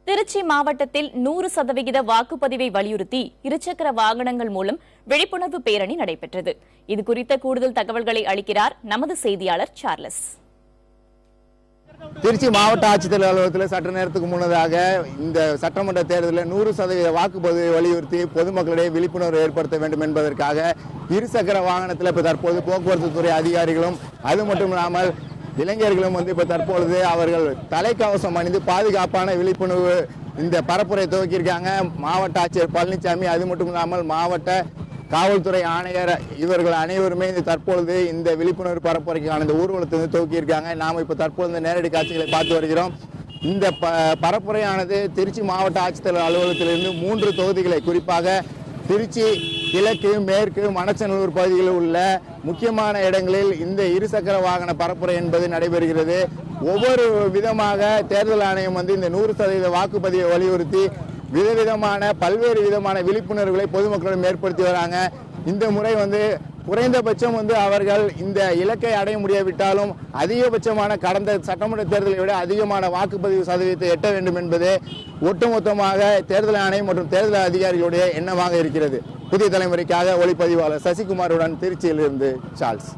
திருச்சி மாவட்டத்தில் 100% வாக்குப்பதிவை வலியுறுத்தி இருசக்கர வாகனங்கள் மூலம் விழிப்புணர்வு பேரணி நடைபெற்றது. இதுகுறித்த கூடுதல் தகவல்களை அளிக்கிறார் நமது செய்தியாளர் சார்லஸ். திருச்சி மாவட்ட ஆட்சித்தலைவர் அலுவலகத்தில் சற்று நேரத்துக்கு முன்னதாக இந்த சட்டமன்ற தேர்தலில் 100% வாக்குப்பதிவை வலியுறுத்தி பொதுமக்களிடையே விழிப்புணர்வு ஏற்படுத்த வேண்டும் என்பதற்காக இருசக்கர வாகனத்தில் இப்ப தற்போது போக்குவரத்து துறை அதிகாரிகளும் அது மட்டும் இல்லாமல் இளைஞர்களும் இப்ப தற்பொழுது அவர்கள் தலைக்கவசம் அணிந்து பாதுகாப்பான விழிப்புணர்வு இந்த பரப்புரை துவக்கியிருக்காங்க. மாவட்ட ஆட்சியர் பழனிசாமி அது மட்டும் இல்லாமல் மாவட்ட காவல்துறை ஆணையர் இவர்கள் அனைவருமே தற்பொழுது இந்த விழிப்புணர்வு பரப்புரைக்கான இந்த ஊர்வலத்தை துவக்கியிருக்காங்க. நாம் இப்ப தற்போது இந்த நேரடி காட்சிகளை பார்த்து வருகிறோம். இந்த பரப்புரையானது திருச்சி மாவட்ட ஆட்சித்தலைவர் அலுவலகத்திலிருந்து 3 தொகுதிகளை குறிப்பாக திருச்சி கிழக்கு, மேற்கு, மணச்சநல்லூர் பகுதிகளில் உள்ள முக்கியமான இடங்களில் இந்த இருசக்கர வாகன பரப்புரை என்பது நடைபெறுகிறது. ஒவ்வொரு விதமாக தேர்தல் ஆணையம் இந்த 100% வாக்குப்பதிவை வலியுறுத்தி விதவிதமான பல்வேறு விதமான விழிப்புணர்வுகளை பொதுமக்களிடம் ஏற்படுத்தி வராங்க. இந்த முறை குறைந்தபட்சம் அவர்கள் இந்த இலக்கை அடைய முடியாவிட்டாலும் அதிகபட்சமான கடந்த சட்டமன்ற தேர்தலை விட அதிகமான வாக்குப்பதிவு சதவீதத்தை எட்ட வேண்டும் என்பதே ஒட்டுமொத்தமாக தேர்தல் ஆணையம் மற்றும் தேர்தல் அதிகாரிகளுடைய எண்ணமாக இருக்கிறது. புதிய தலைமுறைக்காக ஒளிப்பதிவாளர் சசிகுமாருடன் திருச்சியிலிருந்து சார்ல்ஸ்.